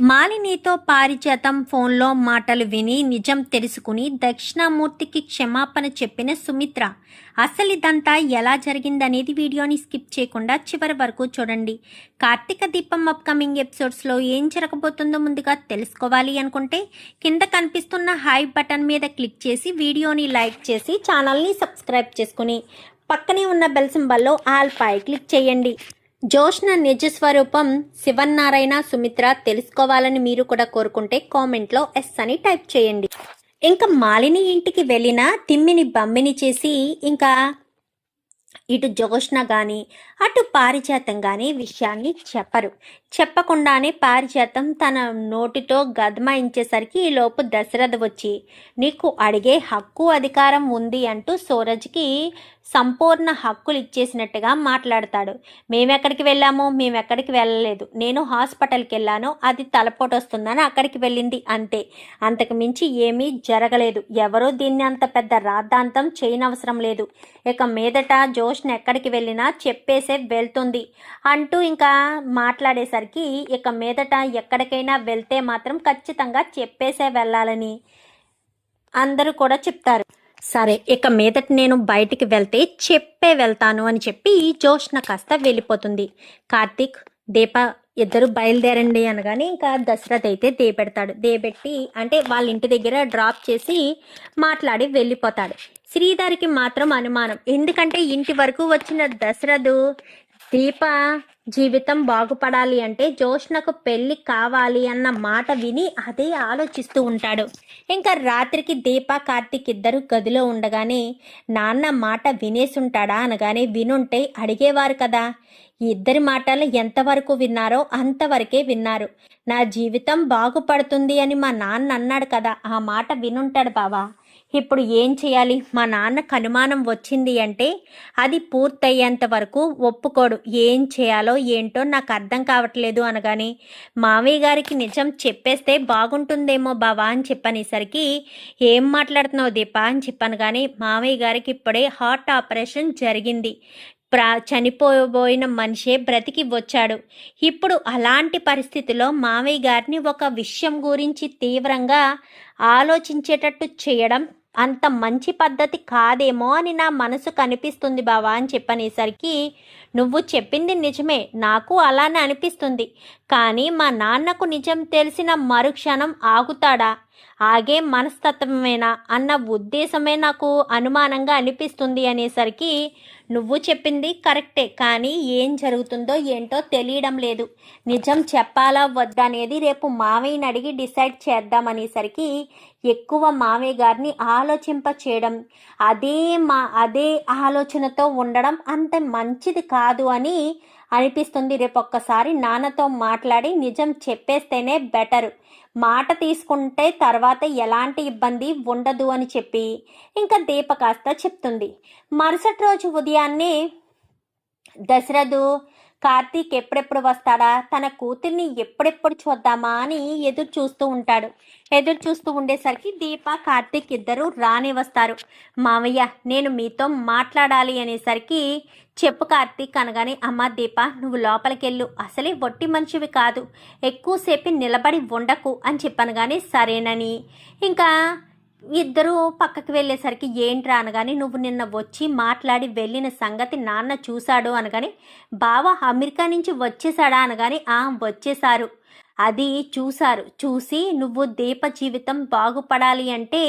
మాలినితో పారిజాతం ఫోన్లో మాటలు విని నిజం తెలుసుకుని దక్షిణామూర్తికి క్షమాపణ చెప్పిన సుమిత్ర. అసలు ఇదంతా ఎలా జరిగిందనేది వీడియోని స్కిప్ చేయకుండా చివరి వరకు చూడండి. కార్తీక దీపం అప్కమింగ్ ఎపిసోడ్స్లో ఏం జరగబోతుందో ముందుగా తెలుసుకోవాలి అనుకుంటే కింద కనిపిస్తున్న హై బటన్ మీద క్లిక్ చేసి వీడియోని లైక్ చేసి ఛానల్ని సబ్స్క్రైబ్ చేసుకుని పక్కనే ఉన్న బెల్ సింబల్లో ఆల్ పై క్లిక్ చేయండి. జోష్న నిజస్వరూపం శివన్నారాయణ సుమిత్ర తెలుసుకోవాలని మీరు కూడా కోరుకుంటే కామెంట్లో ఎస్ అని టైప్ చేయండి. ఇంకా మాలిని ఇంటికి వెళ్ళిన తిమ్మిని బమ్మిని చేసి ఇంకా ఇటు జోష్న కానీ అటు పారిజాతం కానీ విషయాన్ని చెప్పరు. చెప్పకుండానే పారిజాతం తన నోటితో గదమాయించేసరికి ఈలోపు దశరథ వచ్చి నీకు అడిగే హక్కు అధికారం ఉంది అంటూ సూరజ్కి సంపూర్ణ హక్కులు ఇచ్చేసినట్టుగా మాట్లాడతాడు. మేమెక్కడికి వెళ్ళాము, మేమెక్కడికి వెళ్ళలేదు, నేను హాస్పిటల్కి వెళ్ళాను, అది తలపోటు వస్తుందని అక్కడికి వెళ్ళింది అంతే, అంతకు మించి ఏమీ జరగలేదు, ఎవరూ దీన్ని అంత పెద్ద రాద్ధాంతం చేయనవసరం లేదు, ఇక మీదట జోష్న ఎక్కడికి వెళ్ళినా చెప్పేసే వెళ్తుంది అంటూ ఇంకా మాట్లాడేసరికి ఇక మీదట ఎక్కడికైనా వెళ్తే మాత్రం ఖచ్చితంగా చెప్పేసే వెళ్ళాలని అందరూ కూడా చెప్తారు. సరే ఇక మీదట నేను బయటికి వెళ్తే చెప్పే వెళ్తాను అని చెప్పి జోష్న కాస్త వెళ్ళిపోతుంది. కార్తీక్ దీప ఇద్దరు బయలుదేరండి అనగానే ఇంకా దశరథ్ అయితే దేపెడతాడు. దేపెట్టి అంటే వాళ్ళ ఇంటి దగ్గర డ్రాప్ చేసి మాట్లాడి వెళ్ళిపోతాడు. శ్రీధర్కి మాత్రం అనుమానం, ఎందుకంటే ఇంటి వరకు వచ్చిన దశరథు దీప జీవితం బాగుపడాలి అంటే జోష్నకు పెళ్లి కావాలి అన్న మాట విని అదే ఆలోచిస్తూ ఉంటాడు. ఇంకా రాత్రికి దీప కార్తీక్ ఇద్దరు గదిలో ఉండగానే నాన్న మాట వినేసుంటాడా అనగానే వినుంటే అడిగేవారు కదా. ఈ ఇద్దరి మాటలు ఎంతవరకు విన్నారో అంతవరకే విన్నారు. నా జీవితం బాగుపడుతుంది అని మా నాన్న అన్నాడు కదా, ఆ మాట వినుంటాడు బావా. ఇప్పుడు ఏం చేయాలి, మా నాన్నకు అనుమానం వచ్చింది అంటే అది పూర్తయ్యేంత వరకు ఒప్పుకోడు, ఏం చేయాలో ఏంటో నాకు అర్థం కావట్లేదు అనగాని మామయ్య గారికి నిజం చెప్పేస్తే బాగుంటుందేమో బావా అని చెప్పనేసరికి ఏం మాట్లాడుతున్నావు దీప అని చెప్పాను. కానీ మామయ్య గారికి ఇప్పుడే హార్ట్ ఆపరేషన్ జరిగింది, చనిపోబోయిన మనిషే బ్రతికి వచ్చాడు. ఇప్పుడు అలాంటి పరిస్థితిలో మామయ్య గారిని ఒక విషయం గురించి తీవ్రంగా ఆలోచించేటట్టు చేయడం అంత మంచి పద్ధతి కాదేమో అని నా మనసు కనిపిస్తుంది బావా అని చెప్పనేసరికి నువ్వు చెప్పింది నిజమే, నాకు అలానే అనిపిస్తుంది, కానీ మా నాన్నకు నిజం తెలిసిన మరుక్షణం ఆగుతాడా, ఆగే మనస్తత్వమేనా అన్న ఉద్దేశమే నాకు అనుమానంగా అనిపిస్తుంది అనేసరికి నువ్వు చెప్పింది కరెక్టే, కానీ ఏం జరుగుతుందో ఏంటో తెలియడం లేదు, నిజం చెప్పాలా వద్దా అనేది రేపు మావయ్యని అడిగి డిసైడ్ చేద్దామనేసరికి ఎక్కువ మావయ్య గారిని ఆలోచింప చేయడం, అదే ఆలోచనతో ఉండడం అంత మంచిది కాదు అని అనిపిస్తుంది. రేపు ఒక్కసారి నాన్నతో మాట్లాడి నిజం చెప్పేస్తేనే బెటరు, మాట తీసుకుంటే తర్వాత ఎలాంటి ఇబ్బంది ఉండదు అని చెప్పి ఇంకా దీప కాస్త చెప్తుంది. మరుసటి రోజు ఉదయాన్నే దశరథు కార్తీక్ ఎప్పుడెప్పుడు వస్తాడా, తన కూతుర్ని ఎప్పుడెప్పుడు చూద్దామా అని ఎదురు చూస్తూ ఉంటాడు. ఎదురు చూస్తూ ఉండేసరికి దీప కార్తీక్ ఇద్దరు రాని వస్తారు. మామయ్య నేను మీతో మాట్లాడాలి అనేసరికి చెప్పు కార్తీక్ అనగానే అమ్మ దీప నువ్వు లోపలికెళ్ళు, అసలే వట్టి మనిషివి కాదు, ఎక్కువసేపు నిలబడి ఉండకు అని చెప్పాను. కానీ సరేనని ఇంకా ఇద్దరు పక్కకి వెళ్ళేసరికి ఏంట్రా అనగానే నువ్వు నిన్న వచ్చి మాట్లాడి వెళ్ళిన సంగతి నాన్న చూశాడు అనగానే బావ అమెరికా నుంచి వచ్చేసాడా అనగానే వచ్చేసారు, అది చూశారు, చూసి నువ్వు దీప జీవితం బాగుపడాలి అంటే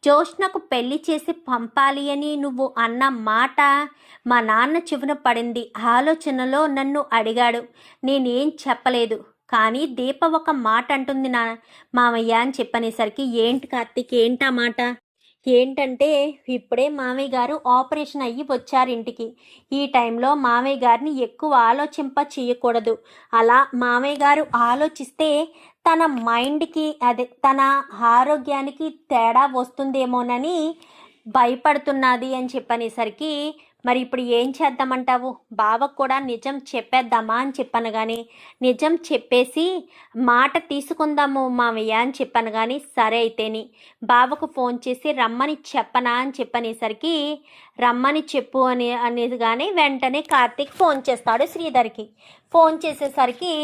జోష్నకు పెళ్లి చేసి పంపాలి అని నువ్వు అన్న మాట మా నాన్న చెవిన పడింది, ఆలోచనలో నన్ను అడిగాడు, నేనేం చెప్పలేదు, కానీ దీప ఒక మాట అంటుంది నా మామయ్య అని చెప్పనేసరికి ఏంటి కార్తీక్ ఏంటా మాట, ఏంటంటే ఇప్పుడే మామయ్య గారు ఆపరేషన్ అయ్యి వచ్చారు ఇంటికి, ఈ టైంలో మామయ్య గారిని ఎక్కువ ఆలోచింప చేయకూడదు, అలా మామయ్య గారు ఆలోచిస్తే తన మైండ్కి తన ఆరోగ్యానికి తేడా వస్తుందేమోనని భయపడుతున్నది అని చెప్పనేసరికి మరి ఇప్పుడు ఏం చేద్దామంటావు, బావకు కూడా నిజం చెప్పేద్దామా అని చెప్పాను. కానీ నిజం చెప్పేసి మాట తీసుకుందాము మామయ్య అని చెప్పాను. కానీ సరే అయితేని బావకు ఫోన్ చేసి రమ్మని చెప్పనా అని చెప్పనేసరికి రమ్మని చెప్పు అనేది కానీ వెంటనే కార్తీక్ ఫోన్ చేస్తాడు శ్రీధర్కి. ఫోన్ చేసేసరికి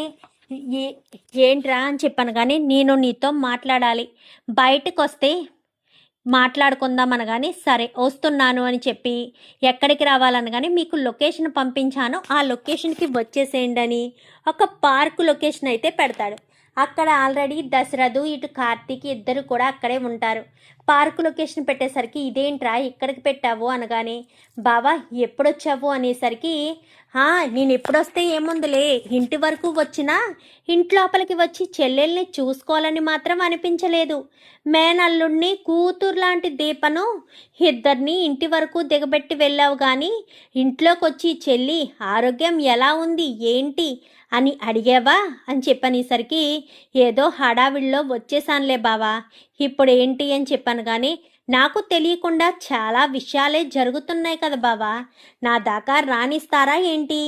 ఏ ఏంట్రా అని చెప్పాను కానీ నేను నీతో మాట్లాడాలి, బయటకు వస్తే మాట్లాడుకుందాం అనగానే సరే వస్తున్నాను అని చెప్పి ఎక్కడికి రావాలనగానే మీకు లొకేషన్ పంపించాను, ఆ లొకేషన్కి వచ్చేసేయండి అని ఒక పార్క్ లొకేషన్ అయితే పెడతాడు. అక్కడ ఆల్రెడీ దశరథు ఇటు కార్తీక్ ఇద్దరు కూడా అక్కడే ఉంటారు. పార్క్ లొకేషన్ పెట్టేసరికి ఇదేంట్రా ఇక్కడికి పెట్టావు అనగానే బావా ఎప్పుడొచ్చావు అనేసరికి నేను ఎప్పుడొస్తే ఏముందిలే, ఇంటి వరకు వచ్చినా ఇంట్లోపలికి వచ్చి చెల్లెల్ని చూసుకోవాలని మాత్రం అనిపించలేదు. మేనల్లుడిని కూతురు లాంటి దీపను ఇద్దరిని ఇంటి వరకు దిగబెట్టి వెళ్ళావు కానీ ఇంట్లోకి వచ్చి చెల్లి ఆరోగ్యం ఎలా ఉంది ఏంటి అని అడిగావా అని చెప్పనేసరికి ఏదో హడావిడిలో వచ్చేసానులే బావా, ఇప్పుడు ఏంటి అని చెప్పాను కానీ నాకు తెలియకుండా చాలా విషయాలే జరుగుతున్నాయి కదా బావా, నా దాకా రాణిస్తారా ఏంటి,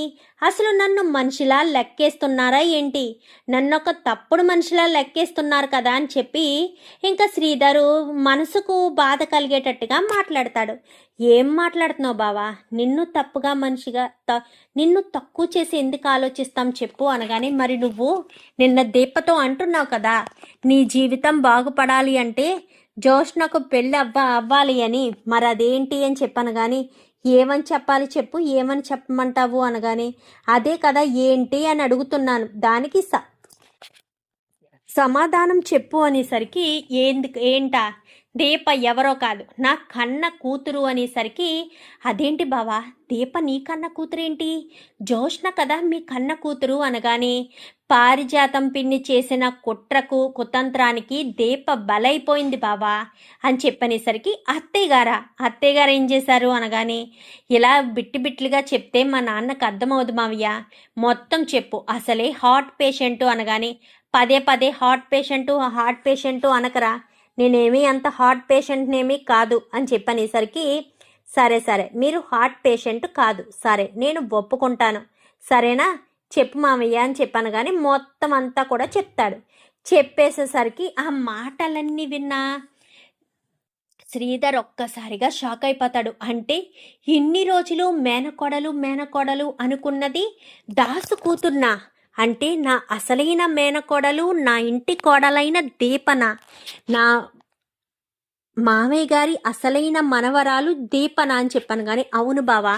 అసలు నన్ను మనిషిలా లెక్కేస్తున్నారా ఏంటి, నన్ను ఒక తప్పుడు మనిషిలా లెక్కేస్తున్నారు కదా అని చెప్పి ఇంకా శ్రీధరు మనసుకు బాధ కలిగేటట్టుగా మాట్లాడతాడు. ఏం మాట్లాడుతున్నావు బావా, నిన్ను తప్పుగా మనిషిగా నిన్ను తక్కువ చేసి ఎందుకు ఆలోచిస్తాం చెప్పు అనగానే మరి నువ్వు నిన్న దీపతో అంటున్నావు కదా నీ జీవితం బాగుపడాలి అంటే జోష్నకు పెళ్ళి అవ్వాలి అని, మరి అదేంటి అని చెప్పాను కానీ ఏమని చెప్పాలి చెప్పు, ఏమని చెప్పమంటావు అనగానే అదే కదా ఏంటి అని అడుగుతున్నాను, దానికి సమాధానం చెప్పు అనేసరికి ఏంటా దీప ఎవరో కాదు నా కన్న కూతురు అనేసరికి అదేంటి బావా దీప నీ కన్న కూతురేంటి, జోష్న కదా మీ కన్న కూతురు అనగానే పారిజాతం పిన్ని చేసిన కుట్రకు కుతంత్రానికి దీప బలైపోయింది బావా అని చెప్పనేసరికి అత్తయ్య గారు ఏం చేశారు అనగానే ఇలా బిట్టుగా చెప్తే మా నాన్నకు అర్థమవుదు మావయ్య, మొత్తం చెప్పు, అసలే హార్ట్ పేషెంటు అనగానే పదే హార్ట్ పేషెంటు అనకరా, నేనేమీ అంత హార్ట్ పేషెంట్నేమీ కాదు అని చెప్పనేసరికి సరే మీరు హార్ట్ పేషెంట్ కాదు, సరే నేను ఒప్పుకుంటాను, సరేనా చెప్పు మామయ్య అని చెప్పాను కానీ మొత్తం అంతా కూడా చెప్తాడు. చెప్పేసేసరికి ఆ మాటలన్నీ విన్నా శ్రీధర్ ఒక్కసారిగా షాక్ అయిపోతాడు. అంటే ఇన్ని రోజులు మేనకోడలు అనుకున్నది దాసు కూతుర్నా, అంటే నా అసలైన మేనకోడలు నా ఇంటి కోడలైన దీపన, నా మామయ్య గారి అసలైన మనవరాలు దీపన అని చెప్పాను కానీ అవును బావా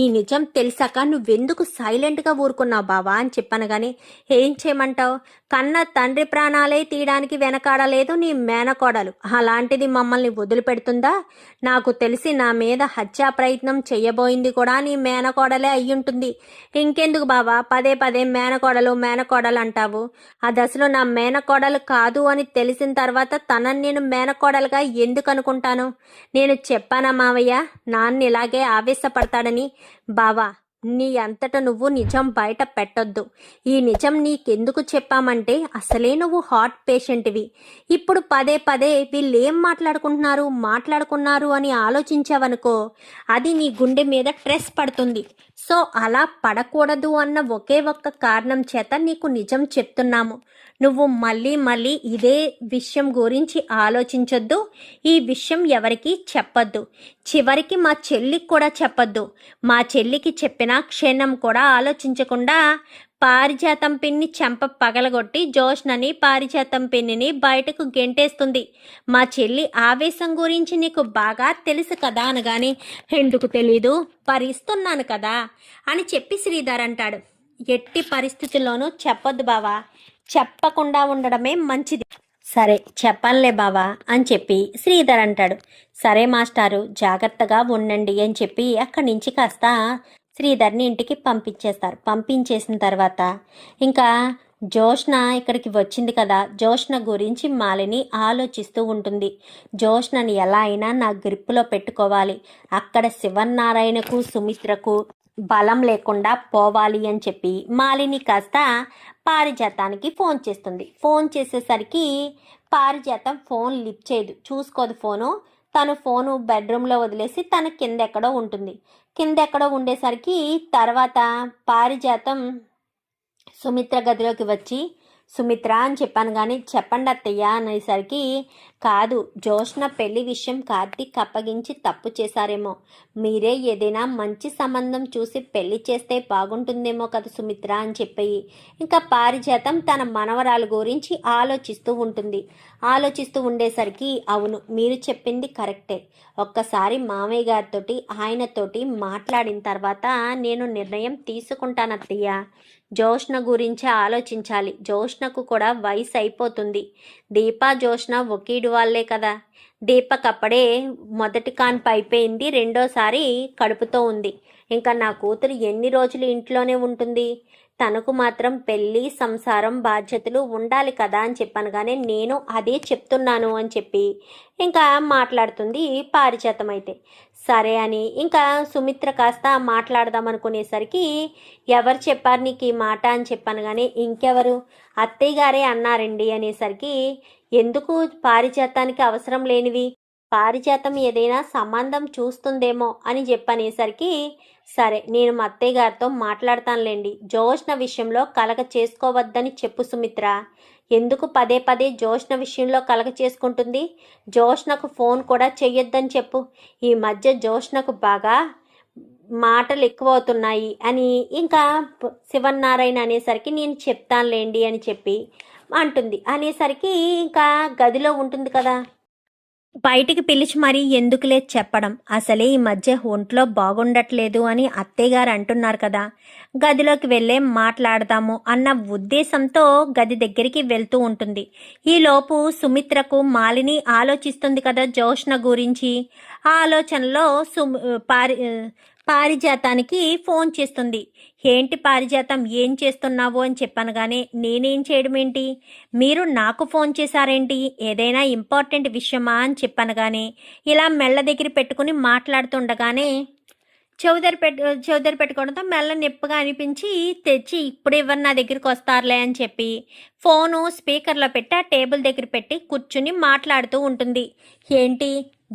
ఈ నిజం తెలిసాక నువ్వెందుకు సైలెంట్గా ఊరుకున్నావు బావా అని చెప్పాను కానీ ఏం చేయమంటావు, కన్న తండ్రి ప్రాణాలే తీయడానికి వెనకాడలేదు నీ మేనకోడలు, అలాంటిది మమ్మల్ని వదిలిపెడుతుందా, నాకు తెలిసి నా మీద హత్యా ప్రయత్నం చెయ్యబోయింది కూడా నీ మేనకోడలే అయ్యుంటుంది, ఇంకెందుకు బావా పదే మేనకోడలు అంటావు, ఆ దశలో నా మేనకోడలు కాదు అని తెలిసిన తర్వాత తనని నేను మేనకోడలుగా ఎందుకు అనుకుంటాను, నేను చెప్పానా మావయ్య నాన్న ఇలాగే ఆవేశపడతాడని, బావా నీ అంతట నువ్వు నిజం బయట పెట్టొద్దు, ఈ నిజం నీకెందుకు చెప్పామంటే అసలే నువ్వు హార్ట్ పేషెంట్వి, ఇప్పుడు పదే వీళ్ళేం మాట్లాడుకున్నారు అని ఆలోచించావనుకో అది నీ గుండె మీద స్ట్రెస్ పడుతుంది, సో అలా పడకూడదు అన్న ఒకే ఒక్క కారణం చేత నీకు నిజం చెప్తున్నాము, నువ్వు మళ్ళీ ఇదే విషయం గురించి ఆలోచించొద్దు, ఈ విషయం ఎవరికి చెప్పొద్దు, చివరికి మా చెల్లికి కూడా చెప్పొద్దు, మా చెల్లికి చెప్పిన క్షణం కూడా ఆలోచించకుండా పారిజాతం పిన్ని చెంప పగలగొట్టి జోష్నని పారిజాతం పిన్నిని బయటకు గెంటేస్తుంది, మా చెల్లి ఆవేశం గురించి నీకు బాగా తెలుసు కదా అనగానే ఎందుకు తెలీదు భరిస్తున్నాను కదా అని చెప్పి శ్రీధర్ అంటాడు. ఎట్టి పరిస్థితుల్లోనూ చెప్పొద్దు బావా, చెప్పకుండా ఉండడమే మంచిది, సరే చెప్పనులే బావా అని చెప్పి శ్రీధర్ అంటాడు. సరే మాస్టారు జాగ్రత్తగా ఉండండి అని చెప్పి అక్కడి నుంచి కాస్త శ్రీధర్ని ఇంటికి పంపించేస్తారు. పంపించేసిన తర్వాత ఇంకా జోష్న ఇక్కడికి వచ్చింది కదా, జోష్న గురించి మాలిని ఆలోచిస్తూ ఉంటుంది. జోష్నని ఎలా అయినా నా గ్రిప్పులో పెట్టుకోవాలి, అక్కడ శివనారాయణకు సుమిత్రకు బలం లేకుండా పోవాలి అని చెప్పి మాలిని కాస్త పారిజాతానికి ఫోన్ చేస్తుంది. ఫోన్ చేసేసరికి పారిజాతం ఫోన్ లిఫ్ట్ చేయదు, చూసుకోదు ఫోను, తను ఫోను బెడ్రూమ్లో వదిలేసి తన కిందెక్కడో ఉంటుంది. కిందెక్కడో ఉండేసరికి తర్వాత పారిజాతం సుమిత్ర గదిలోకి వచ్చి సుమిత్ర అని చెప్పాను. కానీ చెప్పండి అత్తయ్య అనేసరికి, కాదు జోష్న పెళ్లి విషయం కార్తీక్ అప్పగించి తప్పు చేశారేమో, మీరే ఏదైనా మంచి సంబంధం చూసి పెళ్లి చేస్తే బాగుంటుందేమో కదా సుమిత్ర అని చెప్పి ఇంకా పారిజాతం తన మనవరాలు గురించి ఆలోచిస్తూ ఉండేసరికి, అవును మీరు చెప్పింది కరెక్టే, ఒక్కసారి మామయ్య గారితోటి ఆయనతోటి మాట్లాడిన తర్వాత నేను నిర్ణయం తీసుకుంటాను అత్తయ్య. జోష్న గురించి ఆలోచించాలి, జోష్నకు కూడా వయసు అయిపోతుంది. దీపా జోష్న ఒకీడు వాళ్ళే కదా. దీపక్ అప్పుడే మొదటి కాన్పు అయిపోయింది, రెండోసారి కడుపుతో ఉంది. ఇంకా నా కూతురు ఎన్ని రోజులు ఇంట్లోనే ఉంటుంది, తనకు మాత్రం పెళ్ళి సంసారం బాధ్యతలు ఉండాలి కదా అని చెప్పాను. కానీ నేను అదే చెప్తున్నాను అని చెప్పి ఇంకా మాట్లాడుతుంది పారిజాతం. అయితే సరే అని ఇంకా సుమిత్ర కాస్త మాట్లాడదాం అనుకునేసరికి, ఎవరు చెప్పారు నీకు ఈ మాట అని చెప్పాను. కానీ ఇంకెవరు, అత్తయ్య గారే అన్నారండి అనేసరికి, ఎందుకు పారిజాతానికి అవసరం లేనివి, పారిజాతం ఏదైనా సంబంధం చూస్తుందేమో అని చెప్పనేసరికి, సరే నేను మా అత్తయ్య గారితో మాట్లాడతానులేండి, జోష్న విషయంలో కలగ చేసుకోవద్దని చెప్పు సుమిత్ర. ఎందుకు పదే పదే జోష్న విషయంలో కలగ చేసుకుంటుంది, జోష్నకు ఫోన్ కూడా చెయ్యొద్దని చెప్పు. ఈ మధ్య జోష్నకు బాగా మాటలు ఎక్కువ అవుతున్నాయి అని ఇంకా శివన్నారాయణ అనేసరికి, నేను చెప్తానులేండి అని చెప్పి అంటుంది. అనేసరికి ఇంకా గదిలో ఉంటుంది కదా, బయటికి పిలిచి మరీ ఎందుకులే చెప్పడం, అసలే ఈ మధ్య ఒంట్లో బాగుండట్లేదు అని అత్తయ్య గారు అంటున్నారు కదా, గదిలోకి వెళ్ళే మాట్లాడదాము అన్న ఉద్దేశంతో గది దగ్గరికి వెళ్తూ ఉంటుంది. ఈలోపు సుమిత్రకు మాలిని ఆలోచిస్తుంది కదా జోష్న గురించి. ఆ ఆలోచనలో పారిజాతానికి ఫోన్ చేస్తుంది. ఏంటి పారిజాతం ఏం చేస్తున్నావు అని చెప్పాను. కానీ నేనేం చేయడం ఏంటి, మీరు నాకు ఫోన్ చేశారేంటి, ఏదైనా ఇంపార్టెంట్ విషయమా అని చెప్పాను. కానీ ఇలా మెళ్ళ దగ్గర పెట్టుకుని మాట్లాడుతుండగానే చౌదరి పెట్టుకోవడంతో మెల్ల నొప్పిగా అనిపించి తెచ్చి, ఇప్పుడు ఎవరు నా దగ్గరికి వస్తారులే అని చెప్పి ఫోను స్పీకర్లో పెట్టి ఆ టేబుల్ దగ్గర పెట్టి కూర్చుని మాట్లాడుతూ ఉంటుంది. ఏంటి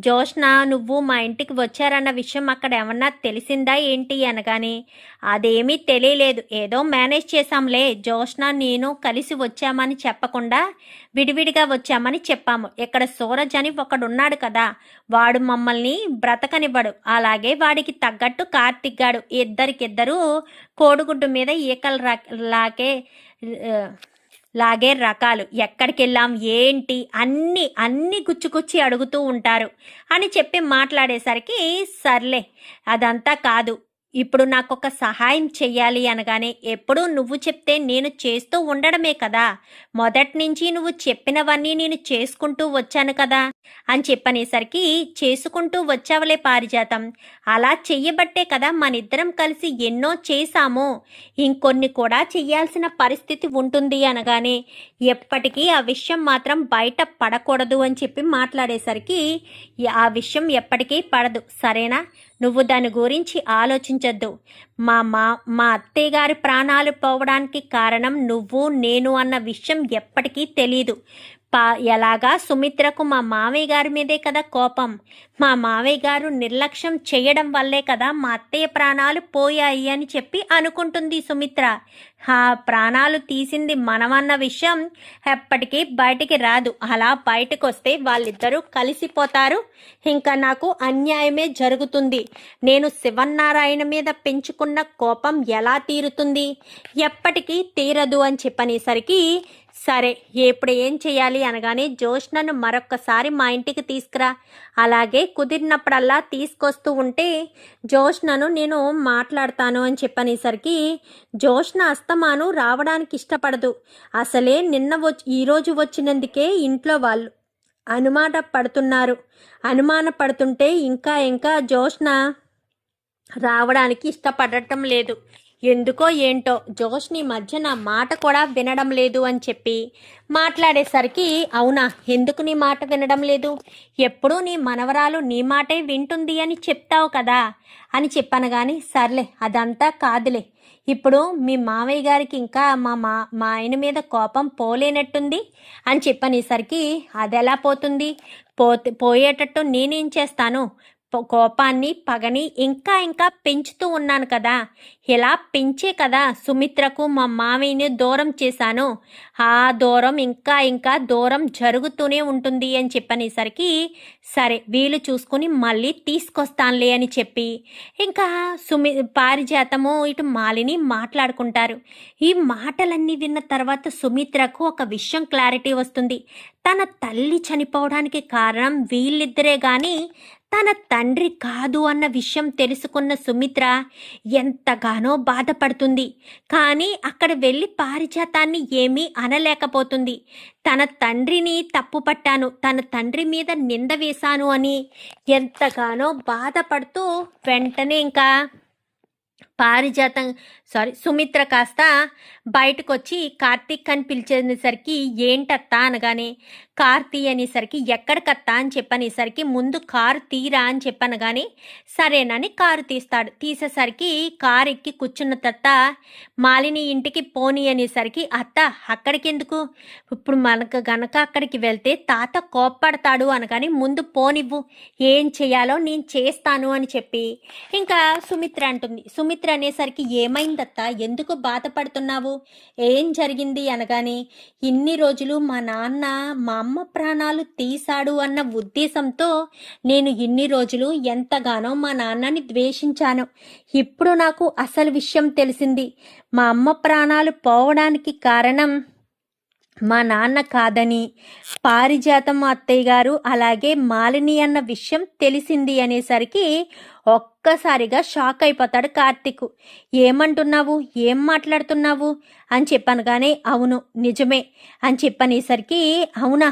జోష్న, నువ్వు మా ఇంటికి వచ్చారన్న విషయం అక్కడ ఏమన్నా తెలిసిందా ఏంటి అనగానే, అదేమీ తెలియలేదు, ఏదో మేనేజ్ చేశాంలే, జోష్న నేను కలిసి వచ్చామని చెప్పకుండా విడివిడిగా వచ్చామని చెప్పాము. ఇక్కడ సూరజ్ అని ఒకడున్నాడు కదా, వాడు మమ్మల్ని బ్రతకనివ్వడు, అలాగే వాడికి తగ్గట్టు కార్తిక్ గాడు, ఇద్దరికిద్దరు కోడిగుడ్డు మీద ఈకలు లాగే రకాలు, ఎక్కడికి వెళ్ళాం ఏంటి అన్ని గుచ్చుకొచ్చి అడుగుతూ ఉంటారు అని చెప్పి మాట్లాడేసరికి, సర్లే అదంతా కాదు, ఇప్పుడు నాకు ఒక సహాయం చెయ్యాలి అనగానే, ఎప్పుడూ నువ్వు చెప్తే నేను చేస్తూ ఉండడమే కదా, మొదటి నుంచి నువ్వు చెప్పినవన్నీ నేను చేసుకుంటూ వచ్చాను కదా అని చెప్పనేసరికి, చేసుకుంటూ వచ్చావలే పారిజాతం, అలా చెయ్యబట్టే కదా మనిద్దరం కలిసి ఎన్నో చేశాము, ఇంకొన్ని కూడా చెయ్యాల్సిన పరిస్థితి ఉంటుంది అనగానే, ఎప్పటికీ ఆ విషయం మాత్రం బయట పడకూడదు అని చెప్పి మాట్లాడేసరికి, ఆ విషయం ఎప్పటికీ పడదు సరేనా, నువ్వు దాని గురించి ఆలోచించొద్దు. మా అత్తయ్య గారి ప్రాణాలు పోవడానికి కారణం నువ్వు నేను అన్న విషయం ఎప్పటికీ తెలీదు. ఎలాగా సుమిత్రకు మా మామయ్య గారి మీదే కదా కోపం, మా మామయ్య గారు నిర్లక్ష్యం చేయడం వల్లే కదా మా అత్తయ్య ప్రాణాలు పోయాయి అని చెప్పి అనుకుంటుంది సుమిత్ర. ఆ ప్రాణాలు తీసింది మనమన్న విషయం ఎప్పటికీ బయటికి రాదు, అలా బయటకు వస్తే వాళ్ళిద్దరూ కలిసిపోతారు, ఇంకా నాకు అన్యాయమే జరుగుతుంది, నేను శివన్నారాయణ మీద పెంచుకున్న కోపం ఎలా తీరుతుంది, ఎప్పటికీ తీరదు అని చెప్పనేసరికి, సరే ఇప్పుడు ఏం చేయాలి అనగానే, జోష్నను మరొక్కసారి మా ఇంటికి తీసుకురా, అలాగే కుదిరినప్పుడల్లా తీసుకొస్తూ ఉంటే జోష్నను నేను మాట్లాడతాను అని చెప్పనేసరికి, జోష్న అస్తమాను రావడానికి ఇష్టపడదు, అసలే ఈరోజు వచ్చినందుకే ఇంట్లో వాళ్ళు అనుమాన పడుతుంటే ఇంకా జోష్న రావడానికి ఇష్టపడటం లేదు, ఎందుకో ఏంటో జోష్ని మధ్య నా మాట కూడా వినడం లేదు అని చెప్పి మాట్లాడేసరికి, అవునా ఎందుకు నీ మాట వినడం లేదు, ఎప్పుడూ నీ మనవరాలు నీ మాటే వింటుంది అని చెప్తావు కదా అని చెప్పాను. కానీ సర్లే అదంతా కాదులే, ఇప్పుడు మీ మామయ్య గారికి ఇంకా మా ఆయన మీద కోపం పోలేనట్టుంది అని చెప్పనేసరికి, అదెలా పోతుంది, పోయేటట్టు నేనేం చేస్తాను, కోపాన్ని పగని ఇంకా ఇంకా పెంచుతూ ఉన్నాను కదా, ఇలా పెంచే కదా సుమిత్రకు మా మామయ్యని దూరం చేశాను. ఆ దూరం ఇంకా ఇంకా దూరం జరుగుతూనే ఉంటుంది అని చెప్పనేసరికి సరే వీలు చూసుకుని మళ్ళీ తీసుకొస్తానులే అని చెప్పి ఇంకా పారిజాతము ఇటు మాలిని మాట్లాడుకుంటారు. ఈ మాటలన్నీ విన్న తర్వాత సుమిత్రకు ఒక విషయం క్లారిటీ వస్తుంది. తన తల్లి చనిపోవడానికి కారణం వీళ్ళిద్దరే కానీ తన తండ్రి కాదు అన్న విషయం తెలుసుకున్న సుమిత్ర ఎంతగానో బాధపడుతుంది. కానీ అక్కడ వెళ్ళి పారిజాతాన్ని ఏమీ అనలేకపోతుంది. తన తండ్రిని తప్పు పట్టాను, తన తండ్రి మీద నింద వేశాను అని ఎంతగానో బాధపడుతూ వెంటనే ఇంకా సుమిత్ర కాస్త బయటకు వచ్చి కార్తీక్ అని పిలిచేసరికి ఏంటత్తా అనగానే కార్ అనేసరికి ఎక్కడికత్తా అని చెప్పనేసరికి ముందు కారు తీరా అని చెప్పనగానే సరేనని కారు తీస్తాడు. తీసేసరికి కారు ఎక్కి కూర్చున్న తత్త మాలిని ఇంటికి పోని అనేసరికి అత్త అక్కడికి ఎందుకు, ఇప్పుడు మనకు గనక అక్కడికి వెళ్తే తాత కోప్పడతాడు అనగానే ముందు పోనివ్వు, ఏం చేయాలో నేను చేస్తాను అని చెప్పి ఇంకా సుమిత్ర అంటుంది. సుమిత్ర అనేసరికి ఏమైందత్తా, ఎందుకు బాధపడుతున్నావు, ఏం జరిగింది అనగానే ఇన్ని రోజులు మా నాన్న మా అమ్మ ప్రాణాలు తీశాడు అన్న ఉద్దేశంతో నేను ఇన్ని రోజులు ఎంతగానో మా నాన్నని ద్వేషించాను. ఇప్పుడు నాకు అసలు విషయం తెలిసింది. మా అమ్మ ప్రాణాలు పోవడానికి కారణం మా నాన్న కాదని పారిజాతం అత్తయ్య గారు అలాగే మాలిని అన్న విషయం తెలిసింది అనేసరికి ఒక్కసారిగా షాక్ అయిపోతాడు కార్తీక్. ఏమంటున్నావు, ఏం మాట్లాడుతున్నావు అని చెప్పనగానే అవును నిజమే అని చెప్పనేసరికి అవునా,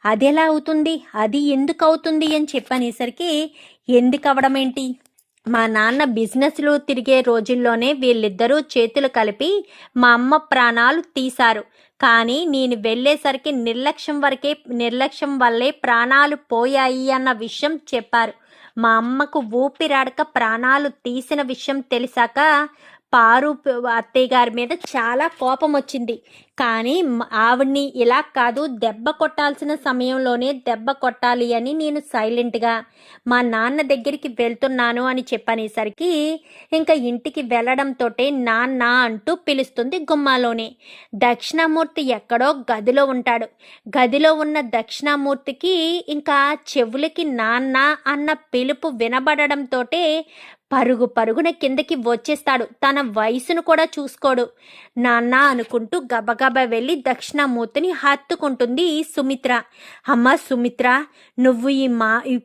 అదెలా అవుతుంది, అది ఎందుకు అవుతుంది అని చెప్పనేసరికి ఎందుకు అవడం ఏంటి, మా నాన్న బిజినెస్లు తిరిగే రోజుల్లోనే వీళ్ళిద్దరూ చేతులు కలిపి మా అమ్మ ప్రాణాలు తీశారు. కానీ నేను వెళ్ళేసరికి నిర్లక్ష్యం వల్లే ప్రాణాలు పోయాయి అన్న విషయం చెప్పారు. మా అమ్మకు ఊపిరాడక ప్రాణాలు తీసిన విషయం తెలిసాక పారు అత్తయ్య గారి మీద చాలా కోపం వచ్చింది. కానీ ఆవిడ్ని ఇలా కాదు, దెబ్బ కొట్టాల్సిన సమయంలోనే దెబ్బ కొట్టాలి అని నేను సైలెంట్గా మా నాన్న దగ్గరికి వెళ్తున్నాను అని చెప్పనేసరికి ఇంకా ఇంటికి వెళ్ళడంతో నాన్న అంటూ పిలుస్తుంది గుమ్మాలోనే. దక్షిణామూర్తి ఎక్కడో గదిలో ఉంటాడు. గదిలో ఉన్న దక్షిణామూర్తికి ఇంకా చెవులకి నాన్న అన్న పిలుపు వినబడడంతో పరుగున కిందకి వచ్చేస్తాడు. తన వయసును కూడా చూసుకోడు. నాన్న అనుకుంటూ గబగబా వెళ్ళి దక్షిణామూర్తిని హత్తుకుంటుంది సుమిత్ర. అమ్మ సుమిత్ర, నువ్వు ఈ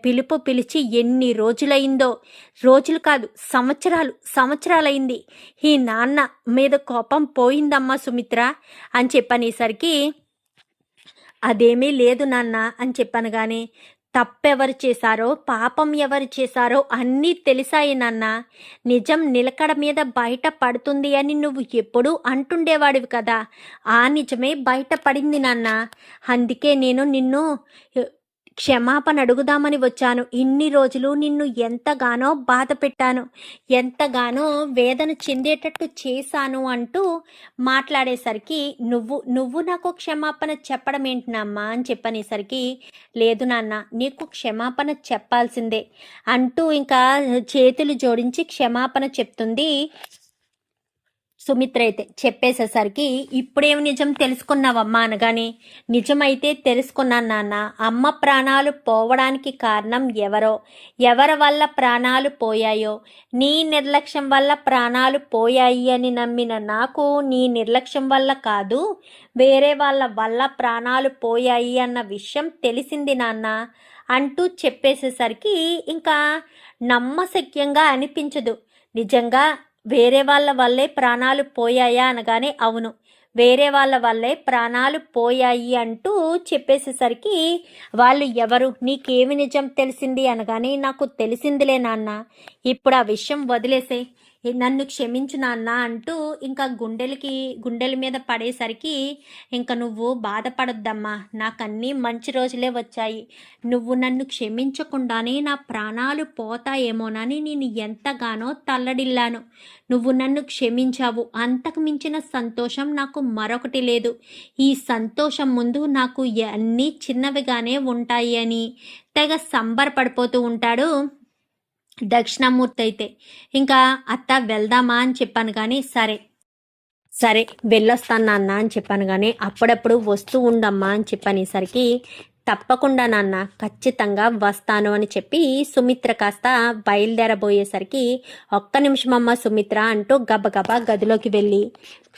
పిలుపు పిలిచి ఎన్ని రోజులైందో, రోజులు కాదు సంవత్సరాలైంది. ఈ నాన్న మీద కోపం పోయిందమ్మా సుమిత్ర అని చెప్పనేసరికి అదేమీ లేదు నాన్న అని చెప్పనగానే తప్పెవరు చేశారో పాపం ఎవరు చేశారో అన్నీ తెలిసాయి నాన్న. నిజం నిలకడ మీద బయట పడుతుంది అని నువ్వు ఎప్పుడూ అంటుండేవాడివి కదా, ఆ నిజమే బయట పడింది నాన్న. అందుకే నేను నిన్ను క్షమాపణ అడుగుదామని వచ్చాను. ఇన్ని రోజులు నిన్ను ఎంతగానో బాధ పెట్టాను, ఎంతగానో వేదన చెందేటట్టు చేశాను అంటూ మాట్లాడేసరికి నువ్వు నాకు క్షమాపణ చెప్పడం ఏంటినమ్మా అని చెప్పనేసరికి లేదు నాన్న, నీకు క్షమాపణ చెప్పాల్సిందే అంటూ ఇంకా చేతులు జోడించి క్షమాపణ చెప్తుంది సుమిత్ర. అయితే చెప్పేసేసరికి ఇప్పుడేం నిజం తెలుసుకున్నావమ్మా అనగానే నిజమైతే తెలుసుకున్నాను నాన్న. అమ్మ ప్రాణాలు పోవడానికి కారణం ఎవరి వల్ల ప్రాణాలు పోయాయో, నీ నిర్లక్ష్యం వల్ల ప్రాణాలు పోయాయి అని నమ్మిన నాకు నీ నిర్లక్ష్యం వల్ల కాదు, వేరే వాళ్ళ వల్ల ప్రాణాలు పోయాయి అన్న విషయం తెలిసింది నాన్న అంటూ చెప్పేసేసరికి ఇంకా నమ్మశక్యంగా అనిపించదు. నిజంగా వేరే వాళ్ళ వల్లే ప్రాణాలు పోయాయా అనగానే అవును, వేరే వాళ్ళ వల్లే ప్రాణాలు పోయాయి అంటూ చెప్పేసేసరికి వాళ్ళు ఎవరు, నీకేమి నిజం తెలిసింది అనగానే నాకు తెలిసిందిలే నాన్న, ఇప్పుడు ఆ విషయం వదిలేసే, నన్ను క్షమించు నాన్న అంటూ ఇంకా గుండెల మీద పడేసరికి ఇంకా నువ్వు బాధపడొద్దమ్మా, నాకన్నీ మంచి రోజులే వచ్చాయి. నువ్వు నన్ను క్షమించకుండానే నా ప్రాణాలు పోతాయేమోనని నేను ఎంతగానో తల్లడిల్లాను. నువ్వు నన్ను క్షమించావు, అంతకు మించిన సంతోషం నాకు మరొకటి లేదు. ఈ సంతోషం ముందు నాకు అన్నీ చిన్నవిగానే ఉంటాయి అని తెగ సంబరపడిపోతూ ఉంటాడు దక్షిణామూర్తి అయితే ఇంకా అత్త వెళ్దామా అని చెప్పాను కానీ సరే సరే వెళ్ళొస్తాను నాన్న అని చెప్పాను కానీ అప్పుడప్పుడు వస్తూ ఉండమ్మా అని చెప్పనేసరికి తప్పకుండా నాన్న ఖచ్చితంగా వస్తాను అని చెప్పి సుమిత్ర కాస్త బయలుదేరబోయేసరికి ఒక్క నిమిషమమ్మ సుమిత్ర అంటూ గబగబా గదిలోకి వెళ్ళి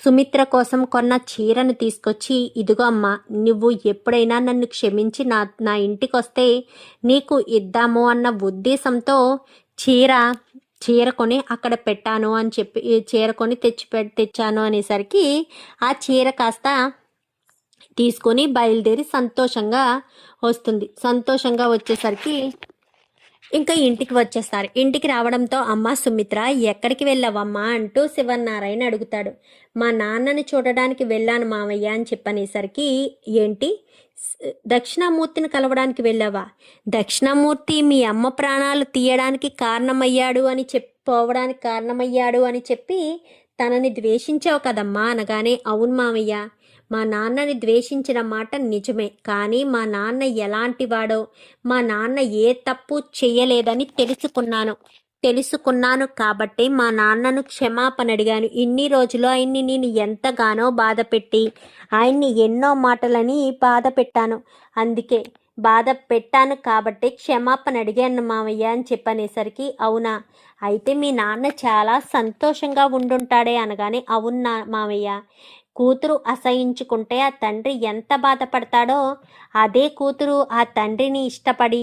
సుమిత్ర కోసం కొన్న చీరను తీసుకొచ్చి ఇదిగో అమ్మ నువ్వు ఎప్పుడైనా నన్ను క్షమించి నా ఇంటికి వస్తే నీకు ఇద్దాము అన్న ఉద్దేశంతో చీర కొని అక్కడ పెట్టాను అని చెప్పి చీర కొని తెచ్చాను అనేసరికి ఆ చీర కాస్త తీసుకొని బయలుదేరి సంతోషంగా వస్తుంది. సంతోషంగా వచ్చేసరికి ఇంకా ఇంటికి వచ్చేస్తారు. ఇంటికి రావడంతో అమ్మ సుమిత్ర ఎక్కడికి వెళ్ళావమ్మా అంటూ శివనారాయణ అడుగుతాడు. మా నాన్నని చూడడానికి వెళ్ళాను మావయ్య అని చెప్పనేసరికి ఏంటి దక్షిణామూర్తిని కలవడానికి వెళ్ళావా? దక్షిణామూర్తి మీ అమ్మ ప్రాణాలు తీయడానికి కారణమయ్యాడు అని పోవడానికి కారణమయ్యాడు అని చెప్పి తనని ద్వేషించావు కదమ్మా అనగానే అవును మావయ్య మా నాన్నని ద్వేషించిన మాట నిజమే, కానీ మా నాన్న ఎలాంటివాడో మా నాన్న ఏ తప్పు చెయ్యలేదని తెలుసుకున్నాను కాబట్టి మా నాన్నను క్షమాపణ అడిగాను. ఇన్ని రోజులు ఆయన్ని నేను ఎంతగానో బాధ పెట్టి ఆయన్ని ఎన్నో మాటలని బాధ పెట్టాను. అందుకే బాధ పెట్టాను కాబట్టి క్షమాపణ అడిగాను మావయ్య అని చెప్పనేసరికి అవునా, అయితే మీ నాన్న చాలా సంతోషంగా ఉండుంటాడే అనగానే అవునా మావయ్య, కూతురు అసహించుకుంటే ఆ తండ్రి ఎంత బాధపడతాడో అదే కూతురు ఆ తండ్రిని ఇష్టపడి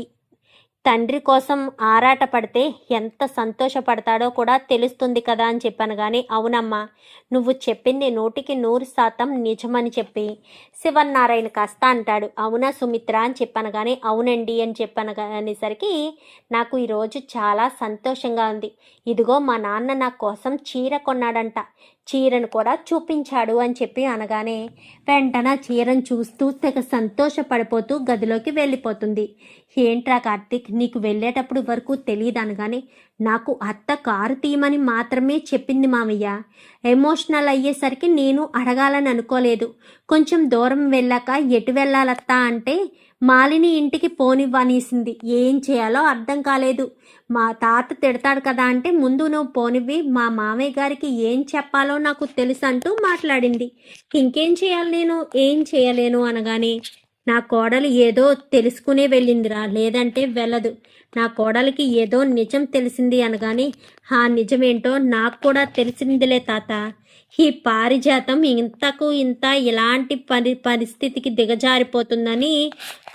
తండ్రి కోసం ఆరాటపడితే ఎంత సంతోషపడతాడో కూడా తెలుస్తుంది కదా అని చెప్పాను. కానీ అవునమ్మా నువ్వు చెప్పింది 100% నిజమని చెప్పి శివనారాయణ కాస్త అంటాడు. అవునా సుమిత్ర అని చెప్పాను. కానీ అవునండి అని చెప్పాను అనేసరికి నాకు ఈరోజు చాలా సంతోషంగా ఉంది. ఇదిగో మా నాన్న నా కోసం చీర కొన్నాడంట, చీరను కూడా చూపించాడు అని చెప్పి అనగానే వెంటనే చీరను చూస్తూ తెగ సంతోషపడిపోతూ గదిలోకి వెళ్ళిపోతుంది. ఏంట్రా కార్తీక్ నీకు వెళ్ళేటప్పుడు వరకు తెలియదు అనగానే నాకు అత్త కారు తీయమని మాత్రమే చెప్పింది మామయ్య. ఎమోషనల్ అయ్యేసరికి నేను అడగాలని అనుకోలేదు. కొంచెం దూరం వెళ్ళాక ఎటు వెళ్ళాలత్తా అంటే మాలిని ఇంటికి పోనివ్వనేసింది. ఏం చేయాలో అర్థం కాలేదు. మా తాత తిడతాడు కదా అంటే ముందు నువ్వు పోనివ్వి, మా మామయ్య గారికి ఏం చెప్పాలో నాకు తెలుసు అంటూ మాట్లాడింది. ఇంకేం చేయాలి, నేను ఏం చేయలేను అనగానే నా కోడలు ఏదో తెలుసుకునే వెళ్ళిందిరా, లేదంటే వెళ్ళదు. నా కోడలికి ఏదో నిజం తెలిసింది అనగానే ఆ నిజమేంటో నాకు కూడా తెలిసిందిలే తాత. ఈ పారిజాతం ఇంతకు ఇంత ఇలాంటి పరిస్థితికి దిగజారిపోతుందని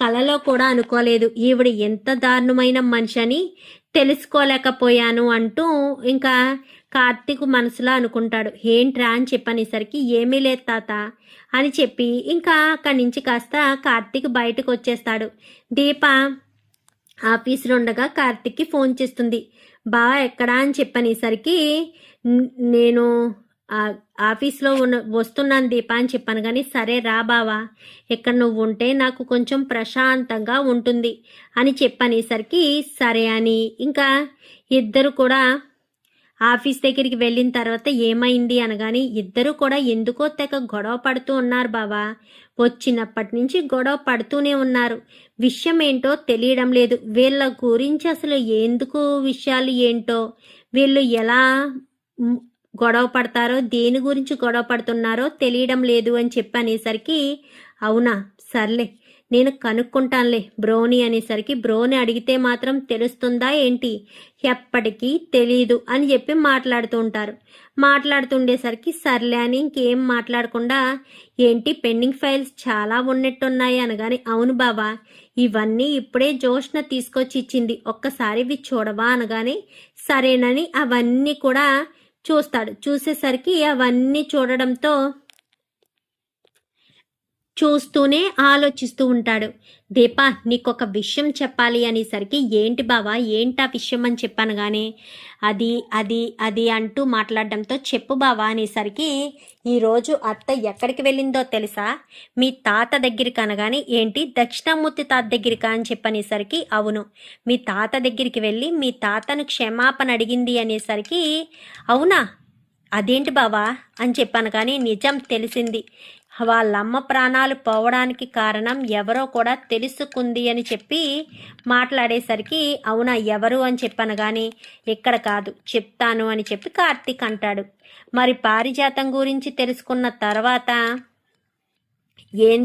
కలలో కూడా అనుకోలేదు. ఈవిడ ఎంత దారుణమైన మనిషి అని తెలుసుకోలేకపోయాను అంటూ ఇంకా కార్తీక్ మనసులో అనుకుంటాడు. ఏంట్రా అని చెప్పనేసరికి ఏమీ లేదు తాత అని చెప్పి ఇంకా అక్కడి నుంచి కాస్త కార్తీక్ బయటకు వచ్చేస్తాడు. దీప ఆఫీసులో ఉండగా కార్తీక్కి ఫోన్ చేస్తుంది. బావ ఎక్కడా అని చెప్పనేసరికి నేను ఆఫీస్లో వస్తున్నాను దీప అని చెప్పాను. కానీ సరే రా బావా, ఇక్కడ నువ్వు ఉంటే నాకు కొంచెం ప్రశాంతంగా ఉంటుంది అని చెప్పనేసరికి సరే అని ఇంకా ఇద్దరు కూడా ఆఫీస్ దగ్గరికి వెళ్ళిన తర్వాత ఏమైంది అనగాని ఇద్దరు కూడా ఎందుకో తెగ గొడవ పడుతూ ఉన్నారు బావా. వచ్చినప్పటి నుంచి గొడవ పడుతూనే ఉన్నారు. విషయం ఏంటో తెలియడం లేదు. వీళ్ళ గురించి అసలు ఎందుకు విషయాలు ఏంటో, వీళ్ళు ఎలా గొడవ పడతారో దేని గురించి గొడవ పడుతున్నారో తెలియడం లేదు అని చెప్పనేసరికి అవునా సర్లే నేను కనుక్కుంటానులే బ్రోని అనేసరికి బ్రోని అడిగితే మాత్రం తెలుస్తుందా ఏంటి, ఎప్పటికీ తెలీదు అని చెప్పి మాట్లాడుతూ ఉంటారు. మాట్లాడుతుండేసరికి సర్లే అని ఇంకేం మాట్లాడకుండా ఏంటి పెండింగ్ ఫైల్స్ చాలా ఉన్నట్టున్నాయి అనగాని అవును బాబా ఇవన్నీ ఇప్పుడే జోష్న తీసుకొచ్చి ఇచ్చింది, ఒక్కసారి ఇవి చూడవా అనగానే సరేనని అవన్నీ కూడా చూస్తాడు. చూసేసరికి అవన్నీ చూడడంతో చూస్తూనే ఆలోచిస్తూ ఉంటాడు. దీపా నీకొక విషయం చెప్పాలి అనేసరికి ఏంటి బావా ఏంటి ఆ విషయం అని చెప్పాను. కానీ అది అది అది అంటూ మాట్లాడడంతో చెప్పు బావా అనేసరికి ఈరోజు అత్త ఎక్కడికి వెళ్ళిందో తెలుసా, మీ తాత దగ్గరికి అనగానే ఏంటి దక్షిణామూర్తి తాత దగ్గరికి అని చెప్పనేసరికి అవును మీ తాత దగ్గరికి వెళ్ళి మీ తాతను క్షమాపణ అడిగింది అనేసరికి అవునా అదేంటి బావా అని చెప్పాను. కానీ నిజం తెలిసింది. వాళ్ళమ్మ ప్రాణాలు పోవడానికి కారణం ఎవరో కూడా తెలుసుకుంది అని చెప్పి మాట్లాడేసరికి అవునా ఎవరు అని చెప్పాను కానీ ఇక్కడ కాదు చెప్తాను అని చెప్పి కార్తీక్ అంటాడు. మరి పారిజాతం గురించి తెలుసుకున్న తర్వాత ఏం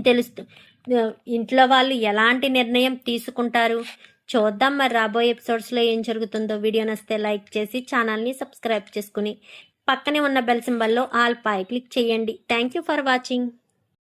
ఇంట్లో వాళ్ళు ఎలాంటి నిర్ణయం తీసుకుంటారు చూద్దాం. మరి రాబోయే ఎపిసోడ్స్లో ఏం జరుగుతుందో. వీడియో నచ్చితే లైక్ చేసి ఛానల్ని సబ్స్క్రైబ్ చేసుకుని పక్కనే ఉన్న బెల్ సింబల్లో ఆల్ పై క్లిక్ చేయండి. Thank you for watching.